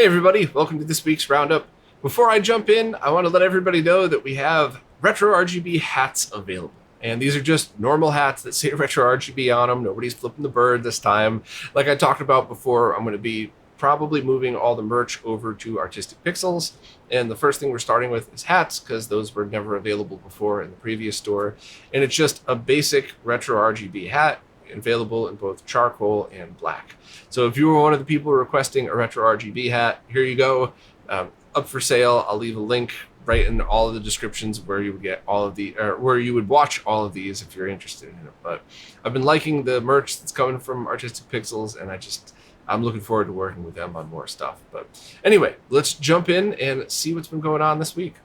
everybody, welcome to this week's Roundup. Before I jump in, I want to let everybody know that we have RetroRGB hats available. And these are just normal hats that say RetroRGB on them. Nobody's flipping the bird this time. Like I talked about before, I'm going to be probably moving all the merch over to Artistic Pixels. And the first thing we're starting with is hats, because those were never available before in the previous store. And it's just a basic RetroRGB hat, available in both charcoal and black. So if you were one of the people requesting a RetroRGB hat, here you go, up for sale. I'll leave a link right in all of the descriptions where you would get all of the, or where you would watch all of these if you're interested in it. But I've been liking the merch that's coming from Artistic Pixels, and I'm looking forward to working with them on more stuff. But anyway, let's jump in and see what's been going on this week.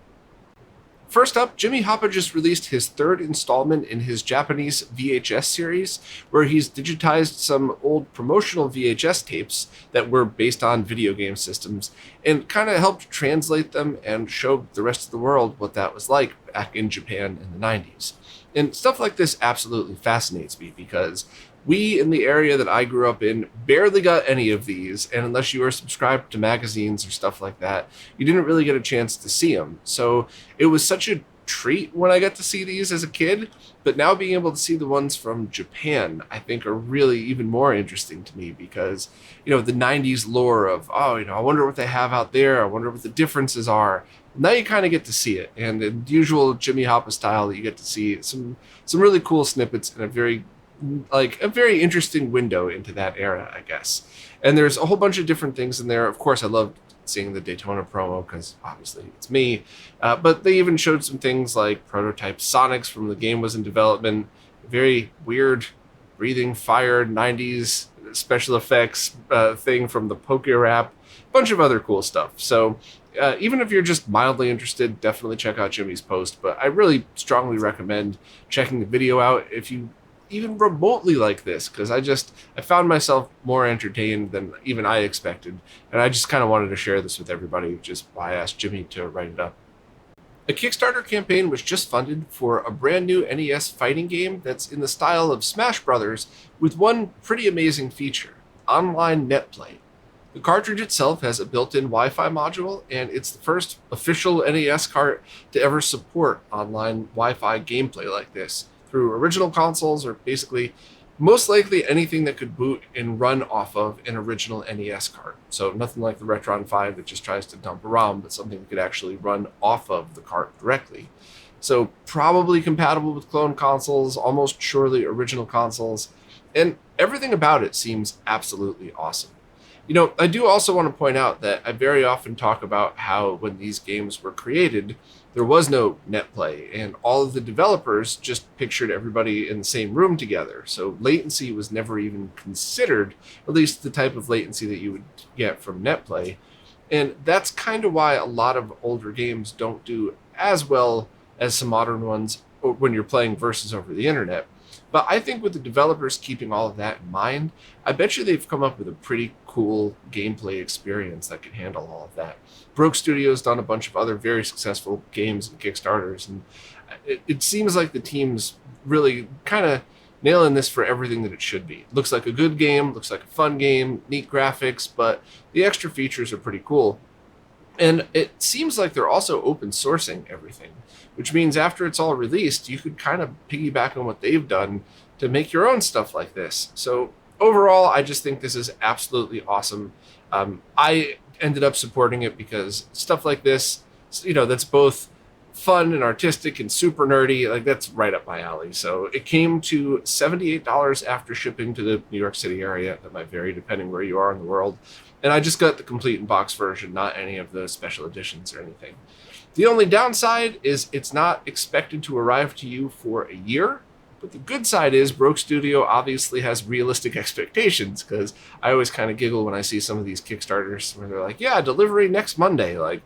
First up, Jimmy Hoppa just released his third installment in his Japanese VHS series, where he's digitized some old promotional VHS tapes that were based on video game systems and kind of helped translate them and show the rest of the world what that was like back in Japan in the 90s. And stuff like this absolutely fascinates me because we, in the area that I grew up in, barely got any of these, and unless you were subscribed to magazines or stuff like that, you didn't really get a chance to see them. So it was such a treat when I got to see these as a kid, but now being able to see the ones from Japan, I think are really even more interesting to me because, the 90s lore of, I wonder what they have out there, I wonder what the differences are. Now you kind of get to see it, and in the usual Jimmy Hoppa style, you get to see some really cool snippets and a very interesting window into that era, I guess. And there's a whole bunch of different things in there. Of course, I loved seeing the Daytona promo because obviously it's me. But they even showed some things like prototype Sonics from the game was in development. Very weird breathing fire 90s special effects thing from the Poke Rap. Bunch of other cool stuff. So even if you're just mildly interested, definitely check out Jimmy's post. But I really strongly recommend checking the video out if you even remotely like this, because I found myself more entertained than even I expected, and I just kind of wanted to share this with everybody, which is why I asked Jimmy to write it up. A Kickstarter campaign was just funded for a brand new NES fighting game that's in the style of Smash Brothers, with one pretty amazing feature: online netplay. The cartridge itself has a built-in Wi-Fi module, and it's the first official NES cart to ever support online Wi-Fi gameplay like this, through original consoles, or basically most likely anything that could boot and run off of an original NES cart. So nothing like the Retron 5 that just tries to dump a ROM, but something that could actually run off of the cart directly. So probably compatible with clone consoles, almost surely original consoles, and everything about it seems absolutely awesome. I do also want to point out that I very often talk about how when these games were created, there was no net play, and all of the developers just pictured everybody in the same room together. So latency was never even considered, at least the type of latency that you would get from net play. And that's kind of why a lot of older games don't do as well as some modern ones when you're playing versus over the internet. But I think with the developers keeping all of that in mind, I bet you they've come up with a pretty cool gameplay experience that can handle all of that. Broke Studio's done a bunch of other very successful games and Kickstarters, and it seems like the team's really kind of nailing this for everything that it should be. Looks like a good game, looks like a fun game, neat graphics, but the extra features are pretty cool. And it seems like they're also open sourcing everything, which means after it's all released, you could kind of piggyback on what they've done to make your own stuff like this. So overall, I just think this is absolutely awesome. I ended up supporting it because stuff like this, that's both fun and artistic and super nerdy, like that's right up my alley. So it came to $78 after shipping to the New York City area. That might vary depending where you are in the world. And I just got the complete in-box version, not any of the special editions or anything. The only downside is it's not expected to arrive to you for a year. But the good side is Broke Studio obviously has realistic expectations, because I always kind of giggle when I see some of these Kickstarters where they're like, yeah, delivery next Monday. Like,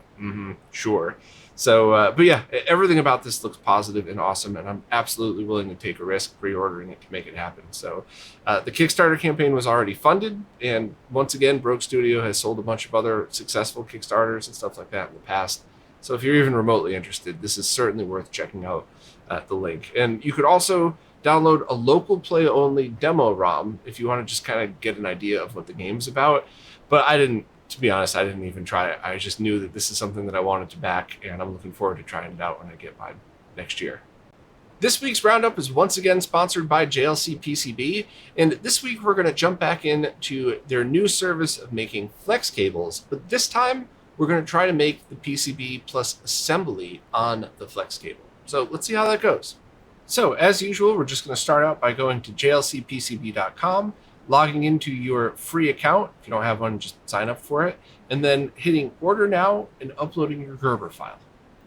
sure. So, but yeah, everything about this looks positive and awesome, and I'm absolutely willing to take a risk pre-ordering it to make it happen. So the Kickstarter campaign was already funded, and once again, Broke Studio has sold a bunch of other successful Kickstarters and stuff like that in the past. So if you're even remotely interested, this is certainly worth checking out the link. And you could also download a local play-only demo ROM if you want to just kind of get an idea of what the game's about. But I didn't to be honest, I didn't even try it. I just knew that this is something that I wanted to back, and I'm looking forward to trying it out when I get mine next year. This week's Roundup is once again sponsored by JLCPCB, and this week we're going to jump back into their new service of making flex cables, but this time we're going to try to make the PCB plus assembly on the flex cable. So let's see how that goes. So as usual, we're just going to start out by going to JLCPCB.com, logging into your free account. If you don't have one, just sign up for it, and then hitting order now and uploading your Gerber file.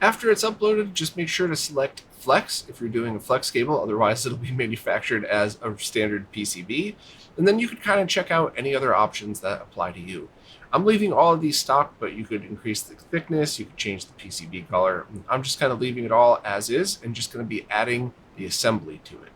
After it's uploaded, just make sure to select Flex if you're doing a flex cable, otherwise it'll be manufactured as a standard PCB. And then you could kind of check out any other options that apply to you. I'm leaving all of these stock, but you could increase the thickness, you could change the PCB color. I'm just kind of leaving it all as is and just going to be adding the assembly to it.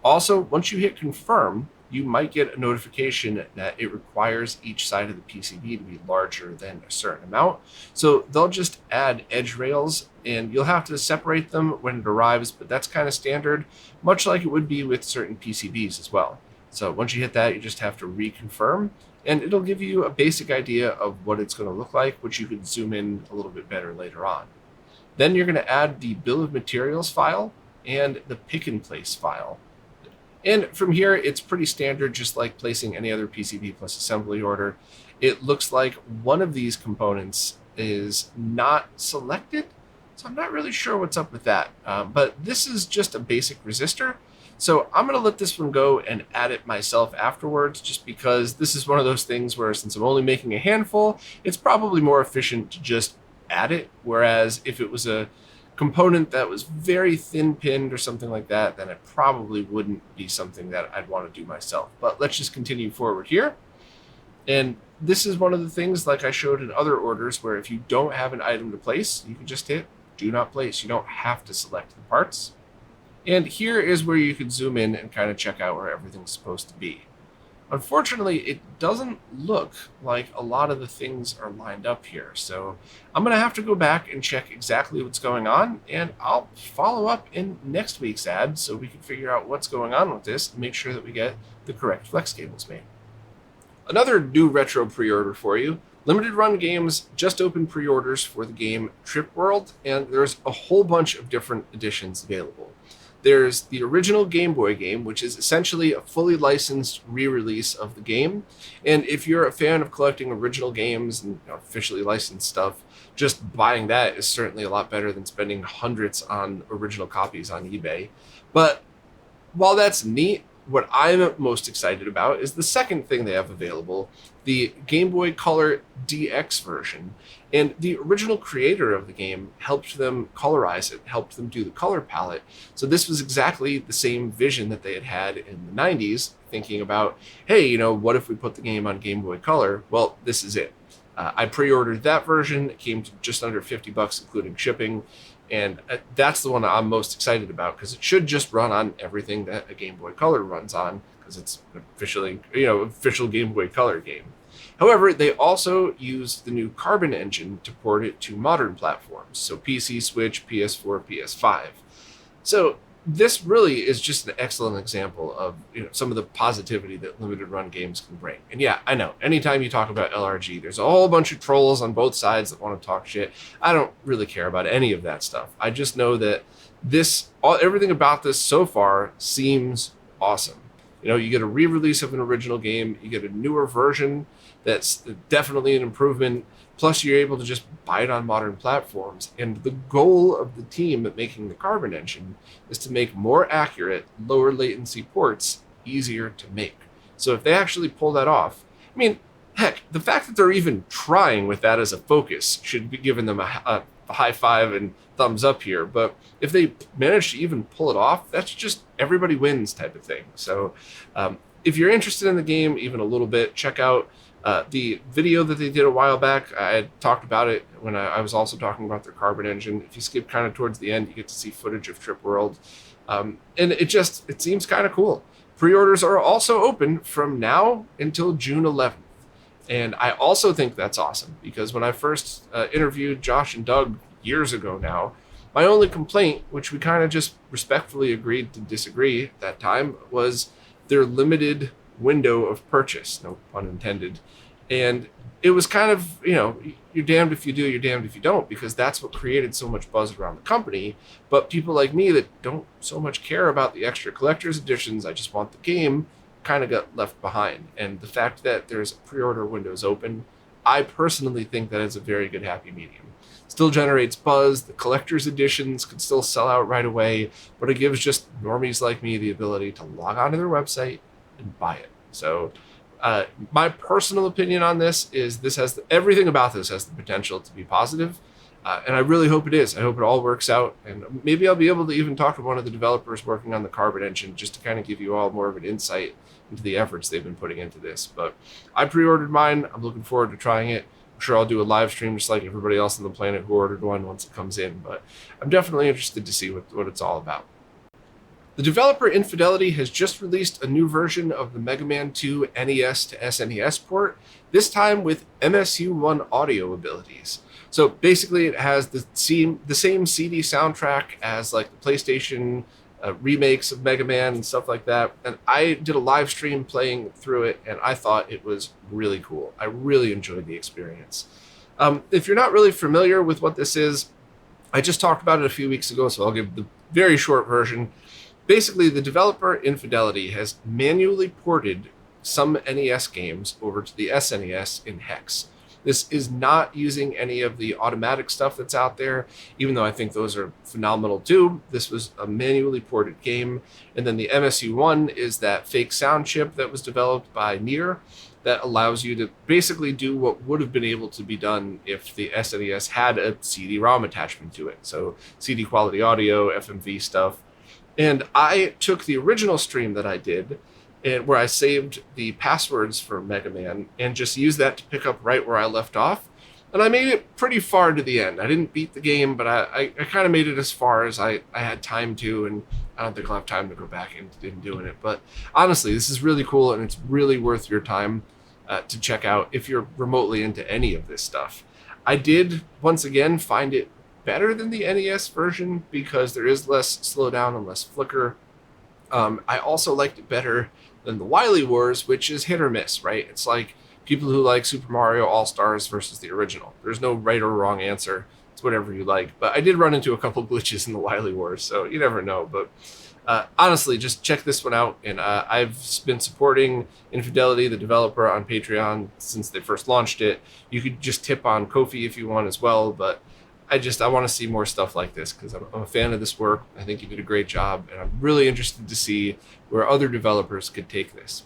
Also, once you hit confirm, you might get a notification that it requires each side of the PCB to be larger than a certain amount. So they'll just add edge rails and you'll have to separate them when it arrives, but that's kind of standard, much like it would be with certain PCBs as well. So once you hit that, you just have to reconfirm and it'll give you a basic idea of what it's going to look like, which you can zoom in a little bit better later on. Then you're going to add the bill of materials file and the pick and place file. And from here, it's pretty standard, just like placing any other PCB plus assembly order. It looks like one of these components is not selected, so I'm not really sure what's up with that. But this is just a basic resistor. So I'm going to let this one go and add it myself afterwards, just because this is one of those things where since I'm only making a handful, it's probably more efficient to just add it. Whereas if it was a component that was very thin pinned or something like that, then it probably wouldn't be something that I'd want to do myself. But let's just continue forward here. And this is one of the things, like I showed in other orders, where if you don't have an item to place, you can just hit do not place. You don't have to select the parts. And here is where you can zoom in and kind of check out where everything's supposed to be. Unfortunately, it doesn't look like a lot of the things are lined up here. So I'm going to have to go back and check exactly what's going on, and I'll follow up in next week's ad so we can figure out what's going on with this and make sure that we get the correct flex cables made. Another new retro pre-order for you. Limited Run Games just opened pre-orders for the game Trip World, and there's a whole bunch of different editions available. There's the original Game Boy game, which is essentially a fully licensed re-release of the game. And if you're a fan of collecting original games and officially licensed stuff, just buying that is certainly a lot better than spending hundreds on original copies on eBay. But while that's neat, what I'm most excited about is the second thing they have available, the Game Boy Color DX version. And the original creator of the game helped them colorize it, helped them do the color palette. So this was exactly the same vision that they had had in the 90s, thinking about, hey, what if we put the game on Game Boy Color? Well, this is it. I pre-ordered that version. It came to just under $50, including shipping. And that's the one I'm most excited about because it should just run on everything that a Game Boy Color runs on because it's officially, official Game Boy Color game. However, they also used the new Carbon engine to port it to modern platforms, so PC, Switch, PS4, PS5. So this really is just an excellent example of some of the positivity that limited run games can bring. And yeah, I know, anytime you talk about LRG, there's a whole bunch of trolls on both sides that want to talk shit. I don't really care about any of that stuff. I just know that everything about this so far seems awesome. You get a re-release of an original game, you get a newer version that's definitely an improvement, plus you're able to just buy it on modern platforms. And the goal of the team at making the Carbon engine is to make more accurate, lower latency ports easier to make. So if they actually pull that off, heck, the fact that they're even trying with that as a focus should be giving them a high five and thumbs up here. But if they manage to even pull it off, that's just everybody wins type of thing. So if you're interested in the game even a little bit, check out the video that they did a while back. I had talked about it when I was also talking about their Carbon engine. If you skip kind of towards the end, you get to see footage of Trip World. And it seems kind of cool. Pre-orders are also open from now until June 11th. And I also think that's awesome because when I first interviewed Josh and Doug years ago now, my only complaint, which we kind of just respectfully agreed to disagree at that time, was their limited window of purchase, no pun intended. And it was kind of, you're damned if you do, you're damned if you don't, because that's what created so much buzz around the company. But people like me that don't so much care about the extra collector's editions, I just want the game, kind of got left behind. And the fact that there's pre-order windows open, I personally think that is a very good happy medium. Still generates buzz, the collector's editions could still sell out right away, but it gives just normies like me the ability to log onto their website and buy it. So my personal opinion on this is everything about this has the potential to be positive, and I really hope it is. I hope it all works out, and maybe I'll be able to even talk to one of the developers working on the Carbon engine just to kind of give you all more of an insight into the efforts they've been putting into this. But I pre-ordered mine. I'm looking forward to trying it. I'm sure I'll do a live stream just like everybody else on the planet who ordered one once it comes in, but I'm definitely interested to see what it's all about. The developer Infidelity has just released a new version of the Mega Man 2 NES to SNES port, this time with MSU1 audio abilities. So basically it has the same CD soundtrack as like the PlayStation remakes of Mega Man and stuff like that. And I did a live stream playing through it, and I thought it was really cool. I really enjoyed the experience. If you're not really familiar with what this is, I just talked about it a few weeks ago, so I'll give the very short version. Basically, the developer Infidelity has manually ported some NES games over to the SNES in hex. This is not using any of the automatic stuff that's out there, even though I think those are phenomenal too. This was a manually ported game. And then the MSU1 is that fake sound chip that was developed by Near that allows you to basically do what would have been able to be done if the SNES had a CD-ROM attachment to it. So CD quality audio, FMV stuff. And I took the original stream that I did, and where I saved the passwords for Mega Man and just used that to pick up right where I left off. And I made it pretty far to the end. I didn't beat the game, but I kind of made it as far as I had time to, and I don't think I'll have time to go back into doing it. But honestly, this is really cool, and it's really worth your time to check out if you're remotely into any of this stuff. I did, once again, find it better than the NES version because there is less slowdown and less flicker. I also liked it better than the Wily Wars, which is hit or miss, right? It's like people who like Super Mario All-Stars versus the original. There's no right or wrong answer. It's whatever you like. But I did run into a couple glitches in the Wily Wars, so you never know. But honestly, just check this one out. And I've been supporting Infidelity, the developer, on Patreon since they first launched it. You could just tip on Ko-fi if you want as well, but I want to see more stuff like this because I'm a fan of this work. I think you did a great job, and I'm really interested to see where other developers could take this.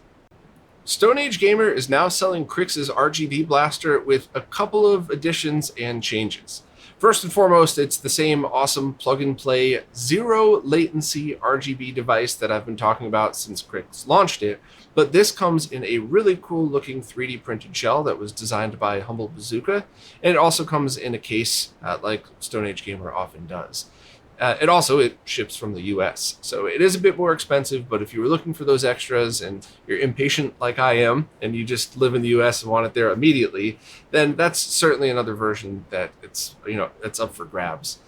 Stone Age Gamer is now selling Krix's RGB blaster with a couple of additions and changes. First and foremost, it's the same awesome plug-and-play, zero-latency RGB device that I've been talking about since Krix launched it, but this comes in a really cool-looking 3D printed shell that was designed by Humble Bazooka, and it also comes in a case like Stone Age Gamer often does. It ships from the US, so it is a bit more expensive, but if you were looking for those extras and you're impatient like I am, and you just live in the US and want it there immediately, then that's certainly another version that that's up for grabs.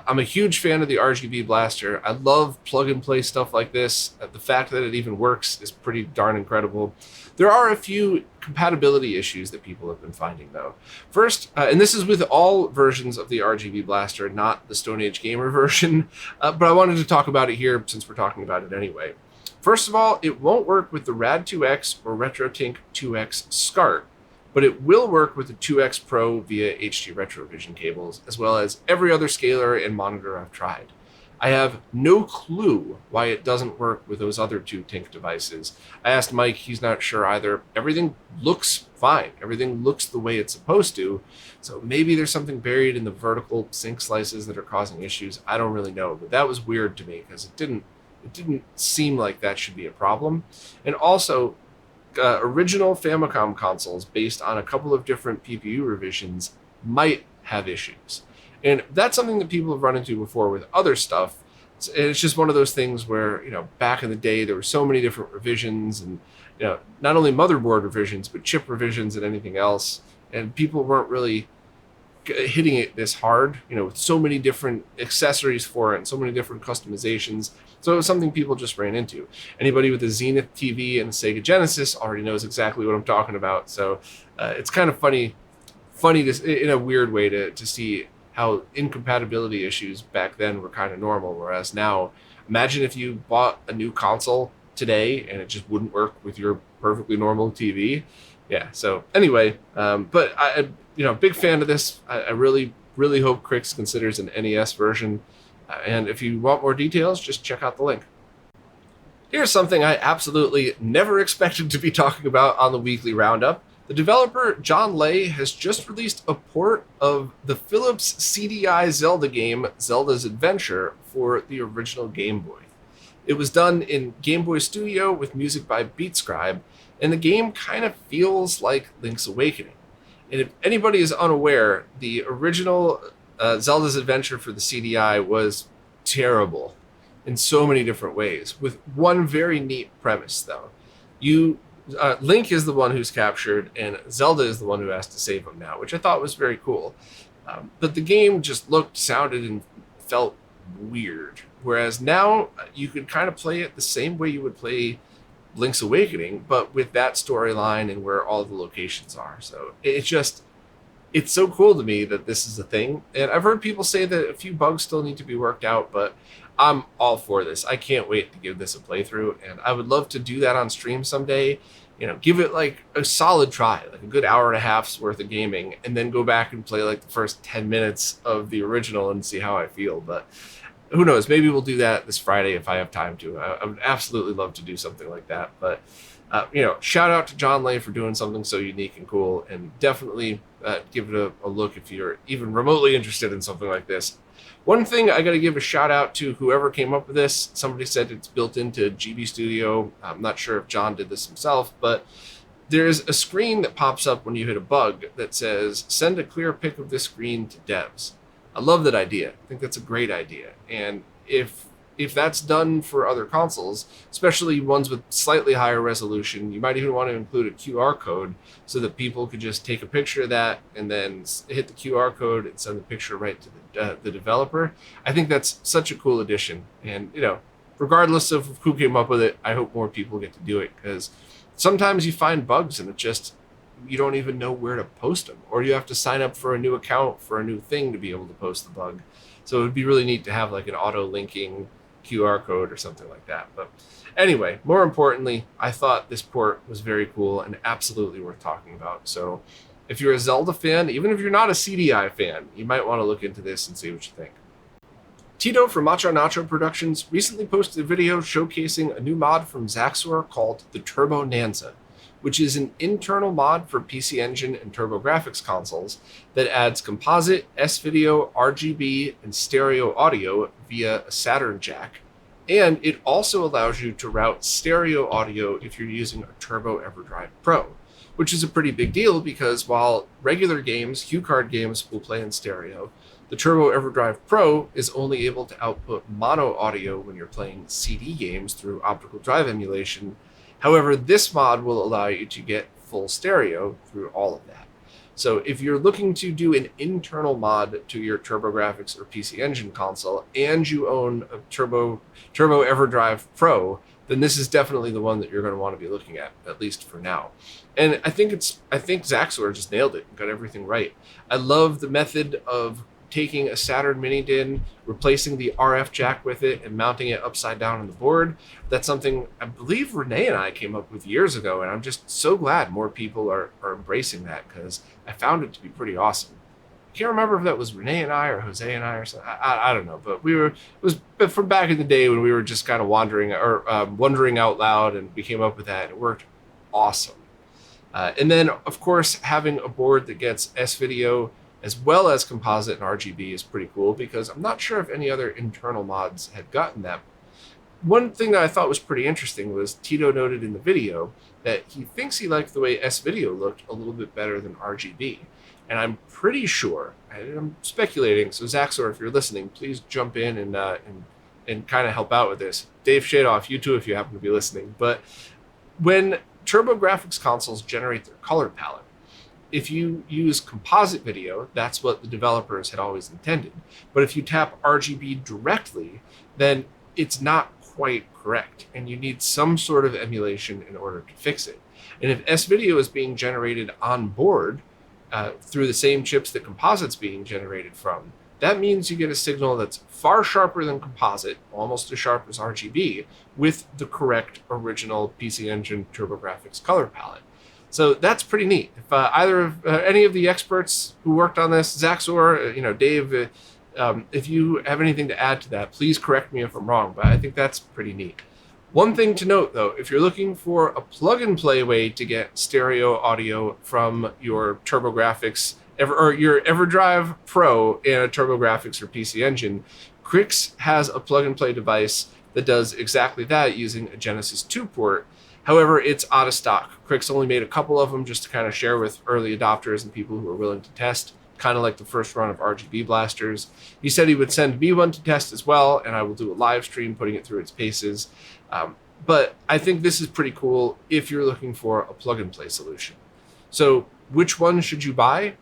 I'm a huge fan of the RGB blaster. I love plug-and-play stuff like this. The fact that it even works is pretty darn incredible. There are a few compatibility issues that people have been finding, though. First, and this is with all versions of the RGB blaster, not the Stone Age Gamer version, but I wanted to talk about it here since we're talking about it anyway. First of all, it won't work with the Rad2X or RetroTink 2X SCART, but it will work with the 2X Pro via HD RetroVision cables, as well as every other scaler and monitor I've tried. I have no clue why it doesn't work with those other two Tink devices. I asked Mike, he's not sure either. Everything looks fine. Everything looks the way it's supposed to. So maybe there's something buried in the vertical sync slices that are causing issues. I don't really know, but that was weird to me because it didn't seem like that should be a problem. And also, original Famicom consoles based on a couple of different PPU revisions might have issues. And that's something that people have run into before with other stuff. It's just one of those things where, back in the day, there were so many different revisions and, not only motherboard revisions, but chip revisions and anything else. And people weren't really hitting it this hard, with so many different accessories for it and so many different customizations. So it was something people just ran into. Anybody with a Zenith TV and a Sega Genesis already knows exactly what I'm talking about. So it's kind of funny to, in a weird way, to see how incompatibility issues back then were kind of normal, whereas now, imagine if you bought a new console today and it just wouldn't work with your perfectly normal TV. Yeah. So anyway, but I big fan of this. I really, really hope Crix considers an NES version. And if you want more details, just check out the link. Here's something I absolutely never expected to be talking about on the weekly roundup. The developer John Lay has just released a port of the Philips CDi Zelda game, Zelda's Adventure, for the original Game Boy. It was done in Game Boy Studio with music by BeatScribe, and the game kind of feels like Link's Awakening. And if anybody is unaware, the original Zelda's Adventure for the CDi was terrible in so many different ways, with one very neat premise, though. Link is the one who's captured, and Zelda is the one who has to save him now, which I thought was very cool. But the game just looked, sounded, and felt weird. Whereas now you could kind of play it the same way you would play Link's Awakening, but with that storyline and where all the locations are. So it's so cool to me that this is a thing. And I've heard people say that a few bugs still need to be worked out, but I'm all for this. I can't wait to give this a playthrough, and I would love to do that on stream someday. Give it like a solid try, like a good hour and a half's worth of gaming, and then go back and play like the first 10 minutes of the original and see how I feel. But who knows? Maybe we'll do that this Friday if I have time to. I would absolutely love to do something like that. But shout out to John Lay for doing something so unique and cool, and definitely give it a look if you're even remotely interested in something like this. One thing I got to give a shout out to whoever came up with this. Somebody said it's built into GB Studio. I'm not sure if John did this himself, but there's a screen that pops up when you hit a bug that says, send a clear pic of this screen to devs. I love that idea. I think that's a great idea. And if that's done for other consoles, especially ones with slightly higher resolution, you might even want to include a QR code so that people could just take a picture of that and then hit the QR code and send the picture right to the developer. I think that's such a cool addition. And, regardless of who came up with it, I hope more people get to do it, because sometimes you find bugs and you don't even know where to post them, or you have to sign up for a new account for a new thing to be able to post the bug. So it would be really neat to have like an auto-linking QR code or something like that. But anyway, more importantly, I thought this port was very cool and absolutely worth talking about. So if you're a Zelda fan, even if you're not a CDi fan, you might want to look into this and see what you think. Tito from Macho Nacho Productions recently posted a video showcasing a new mod from Zaxor called the TurboNanza, which is an internal mod for PC Engine and TurboGrafx consoles that adds composite, S-Video, RGB, and stereo audio via a Saturn jack. And it also allows you to route stereo audio if you're using a Turbo Everdrive Pro, which is a pretty big deal because while regular games, HuCard games, will play in stereo, the Turbo Everdrive Pro is only able to output mono audio when you're playing CD games through optical drive emulation. However, this mod will allow you to get full stereo through all of that. So if you're looking to do an internal mod to your TurboGrafx or PC Engine console and you own a Turbo Everdrive Pro, then this is definitely the one that you're going to want to be looking at least for now. And I think Zaxor just nailed it and got everything right. I love the method of taking a Saturn mini DIN, replacing the RF jack with it, and mounting it upside down on the board. That's something I believe Renee and I came up with years ago, and I'm just so glad more people are embracing that, because I found it to be pretty awesome. I can't remember if that was Renee and I or Jose and I or something. I don't know, but it was from back in the day when we were just kind of wondering out loud, and we came up with that, and it worked awesome. And then, of course, having a board that gets S-Video as well as composite and RGB is pretty cool, because I'm not sure if any other internal mods had gotten that. One thing that I thought was pretty interesting was Tito noted in the video that he thinks he liked the way S-Video looked a little bit better than RGB. And I'm pretty sure, I'm speculating, so Zaxor, if you're listening, please jump in and kind of help out with this. Dave Shadoff, you too, if you happen to be listening. But when TurboGrafx consoles generate their color palette, if you use composite video, that's what the developers had always intended. But if you tap RGB directly, then it's not quite correct, and you need some sort of emulation in order to fix it. And if S-video is being generated on board through the same chips that composite's being generated from, that means you get a signal that's far sharper than composite, almost as sharp as RGB, with the correct original PC Engine TurboGrafx color palette. So that's pretty neat. If either of any of the experts who worked on this, Zaxor, Dave, if you have anything to add to that, please correct me if I'm wrong, but I think that's pretty neat. One thing to note, though, if you're looking for a plug-and-play way to get stereo audio from your TurboGrafx or your Everdrive Pro and a TurboGrafx or PC Engine, Crix has a plug-and-play device that does exactly that using a Genesis 2 port. However, it's out of stock. Crix only made a couple of them just to kind of share with early adopters and people who are willing to test, kind of like the first run of RGB blasters. He said he would send me one to test as well, and I will do a live stream putting it through its paces. But I think this is pretty cool if you're looking for a plug-and-play solution. So which one should you buy?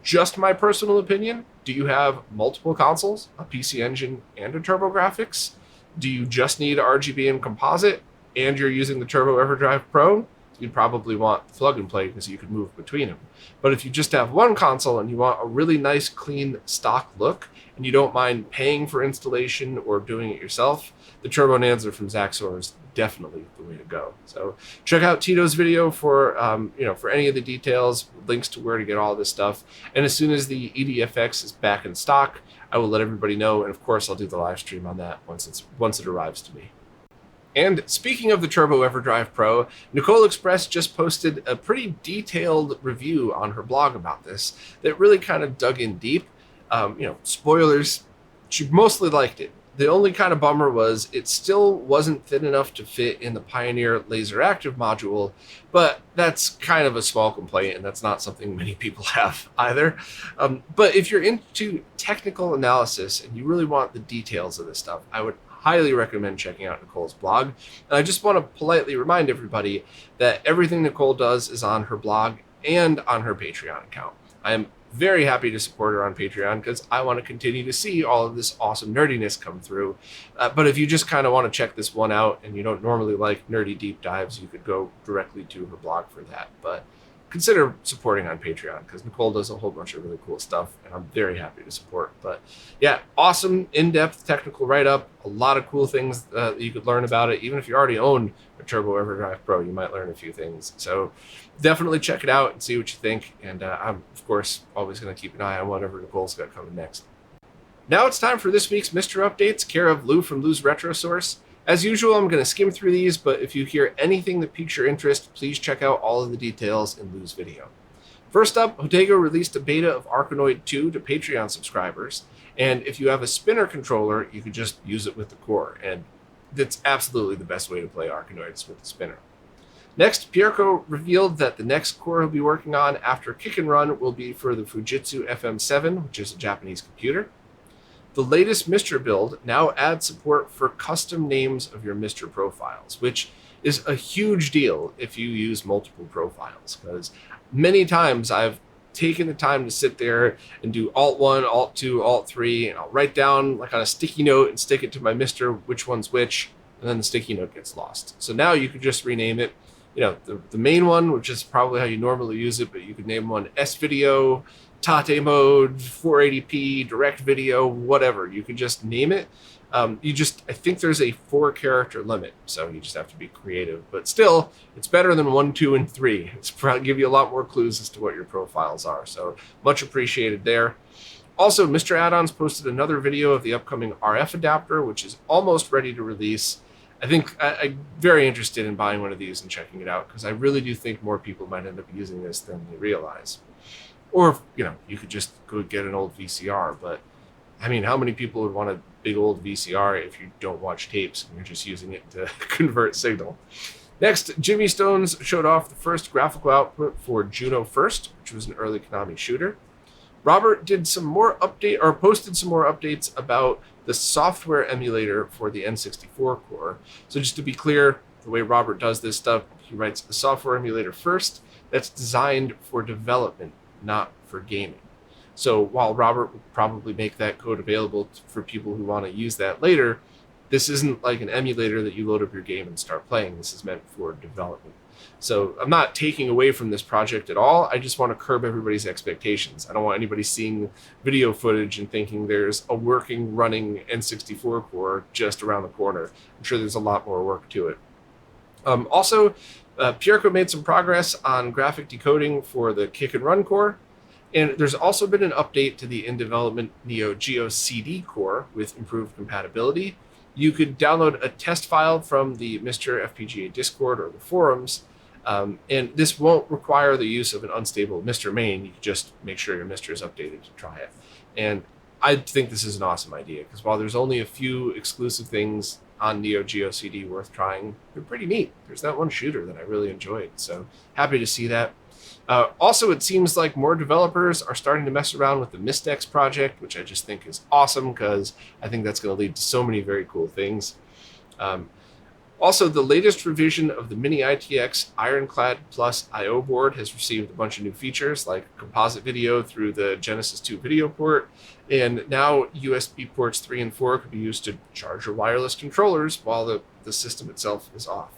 Just my personal opinion. Do you have multiple consoles, a PC Engine and a TurboGrafx? Do you just need RGB and composite, and you're using the Turbo Everdrive Pro? You'd probably want plug and play because you could move between them. But if you just have one console and you want a really nice, clean stock look, and you don't mind paying for installation or doing it yourself, the TurboNanza from Zaxor is definitely the way to go. So check out Tito's video for for any of the details, links to where to get all this stuff. And as soon as the EDFX is back in stock, I will let everybody know. And of course, I'll do the live stream on that once it arrives to me. And speaking of the Turbo Everdrive Pro, Nicole Express just posted a pretty detailed review on her blog about this that really kind of dug in deep. Spoilers, she mostly liked it. The only kind of bummer was it still wasn't thin enough to fit in the Pioneer Laser Active module, but that's kind of a small complaint, and that's not something many people have either. But if you're into technical analysis and you really want the details of this stuff, I would highly recommend checking out Nicole's blog. And I just want to politely remind everybody that everything Nicole does is on her blog and on her Patreon account. I am very happy to support her on Patreon because I want to continue to see all of this awesome nerdiness come through. But if you just kind of want to check this one out and you don't normally like nerdy deep dives, you could go directly to her blog for that. But consider supporting on Patreon because Nicole does a whole bunch of really cool stuff and I'm very happy to support. But yeah, awesome in-depth technical write-up, a lot of cool things that you could learn about it. Even if you already own a Turbo Everdrive Pro, you might learn a few things. So definitely check it out and see what you think. And I'm, of course, always going to keep an eye on whatever Nicole's got coming next. Now it's time for this week's Mr. Updates, care of Lou from Lou's Retro Source. As usual, I'm going to skim through these, but if you hear anything that piques your interest, please check out all of the details in Lou's video. First up, Hotego released a beta of Arkanoid 2 to Patreon subscribers, and if you have a spinner controller, you could just use it with the core, and that's absolutely the best way to play Arkanoids with the spinner. Next, Pierco revealed that the next core he'll be working on after Kick and Run will be for the Fujitsu FM7, which is a Japanese computer. The latest Mr. build now adds support for custom names of your Mr. profiles, which is a huge deal if you use multiple profiles, because many times I've taken the time to sit there and do Alt-1, Alt-2, Alt-3, and I'll write down like on a sticky note and stick it to my Mr. which one's which, and then the sticky note gets lost. So now you could just rename it, the main one, which is probably how you normally use it, but you could name one S-Video, Tate mode, 480p, direct video, whatever. You can just name it. I think there's a 4-character limit, so you just have to be creative. But still, it's better than 1, 2, and 3. It's probably give you a lot more clues as to what your profiles are. So much appreciated there. Also, Mr. Add-ons posted another video of the upcoming RF adapter, which is almost ready to release. I think I'm very interested in buying one of these and checking it out because I really do think more people might end up using this than they realize. Or, you could just go get an old VCR, but I mean, how many people would want a big old VCR if you don't watch tapes and you're just using it to convert signal? Next, Jimmy Stones showed off the first graphical output for Juno First, which was an early Konami shooter. Robert posted some more updates about the software emulator for the N64 core. So just to be clear, the way Robert does this stuff, he writes the software emulator first, that's designed for development, not for gaming. So while Robert will probably make that code available for people who want to use that later, this isn't like an emulator that you load up your game and start playing. This is meant for development. So I'm not taking away from this project at all. I just want to curb everybody's expectations. I don't want anybody seeing video footage and thinking there's a working, running N64 core just around the corner. I'm sure there's a lot more work to it. Also, Pierco made some progress on graphic decoding for the Kick and Run core. And there's also been an update to the in-development Neo Geo CD core with improved compatibility. You could download a test file from the Mr. FPGA Discord or the forums, and this won't require the use of an unstable Mr. main. You can just make sure your Mr. is updated to try it. And I think this is an awesome idea, because while there's only a few exclusive things on Neo Geo CD worth trying, they're pretty neat. There's that one shooter that I really enjoyed, so happy to see that. Also, it seems like more developers are starting to mess around with the Mystex project, which I just think is awesome, because I think that's going to lead to so many very cool things. Also, the latest revision of the Mini ITX Ironclad Plus I/O board has received a bunch of new features, like composite video through the Genesis 2 video port, and now USB ports 3 and 4 could be used to charge your wireless controllers while the system itself is off.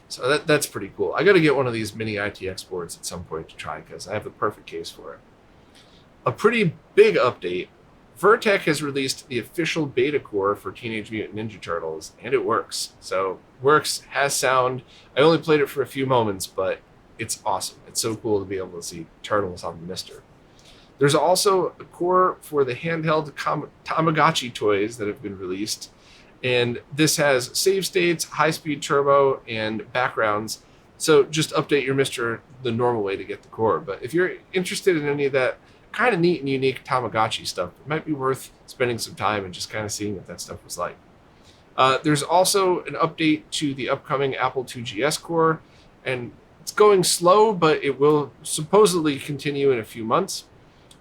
So that's pretty cool. I got to get one of these Mini ITX boards at some point to try, because I have the perfect case for it. A pretty big update. Vertec has released the official beta core for Teenage Mutant Ninja Turtles, and it works. So, works, has sound. I only played it for a few moments, but it's awesome. It's so cool to be able to see Turtles on the Mister. There's also a core for the handheld Tamagotchi toys that have been released. And this has save states, high-speed turbo, and backgrounds. So just update your Mister the normal way to get the core. But if you're interested in any of that kind of neat and unique Tamagotchi stuff, it might be worth spending some time and just kind of seeing what that stuff was like. There's also an update to the upcoming Apple IIgs core, and it's going slow, but it will supposedly continue in a few months.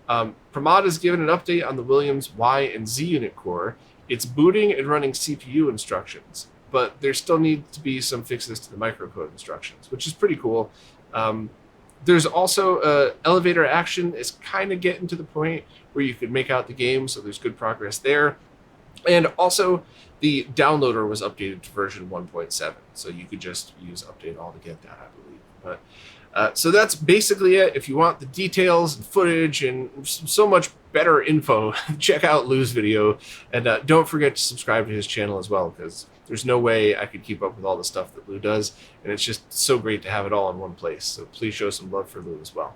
Pramod has given an update on the Williams Y and Z unit core. It's booting and running CPU instructions, but there still need to be some fixes to the microcode instructions, which is pretty cool. There's also elevator action is kind of getting to the point where you could make out the game, so there's good progress there. And also, the downloader was updated to version 1.7, so you could just use update all to get that, I believe. But so that's basically it. If you want the details and footage and so much better info, check out Lou's video, and don't forget to subscribe to his channel as well, because there's no way I could keep up with all the stuff that Lou does, and it's just so great to have it all in one place. So please show some love for Lou as well.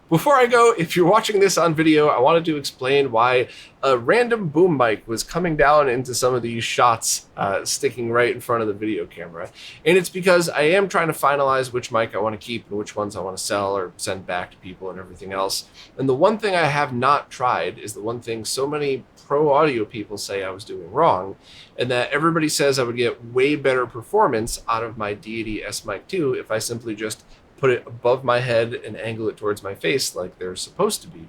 Before I go, if you're watching this on video, I wanted to explain why a random boom mic was coming down into some of these shots, sticking right in front of the video camera. And it's because I am trying to finalize which mic I want to keep and which ones I want to sell or send back to people and everything else. And the one thing I have not tried is the one thing so many pro audio people say I was doing wrong, and that everybody says I would get way better performance out of my Deity S-Mic 2 if I simply just put it above my head and angle it towards my face like they're supposed to be.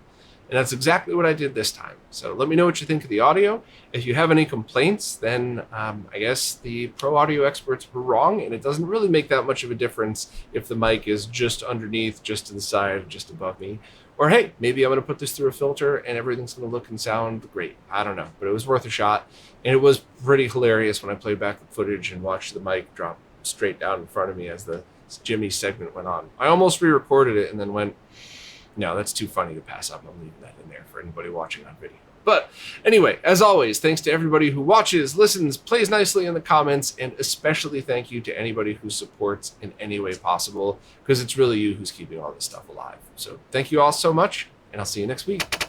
And that's exactly what I did this time. So let me know what you think of the audio. If you have any complaints, then I guess the pro audio experts were wrong, and it doesn't really make that much of a difference if the mic is just underneath, just to the side, just above me. Or hey, maybe I'm going to put this through a filter and everything's going to look and sound great. I don't know, but it was worth a shot. And it was pretty hilarious when I played back the footage and watched the mic drop straight down in front of me as the Jimmy segment went on. I almost re-recorded it and then went, no, that's too funny to pass up. I'm leaving that in there for anybody watching on video. But anyway, as always, thanks to everybody who watches, listens, plays nicely in the comments, and especially thank you to anybody who supports in any way possible, because it's really you who's keeping all this stuff alive. So thank you all so much, and I'll see you next week.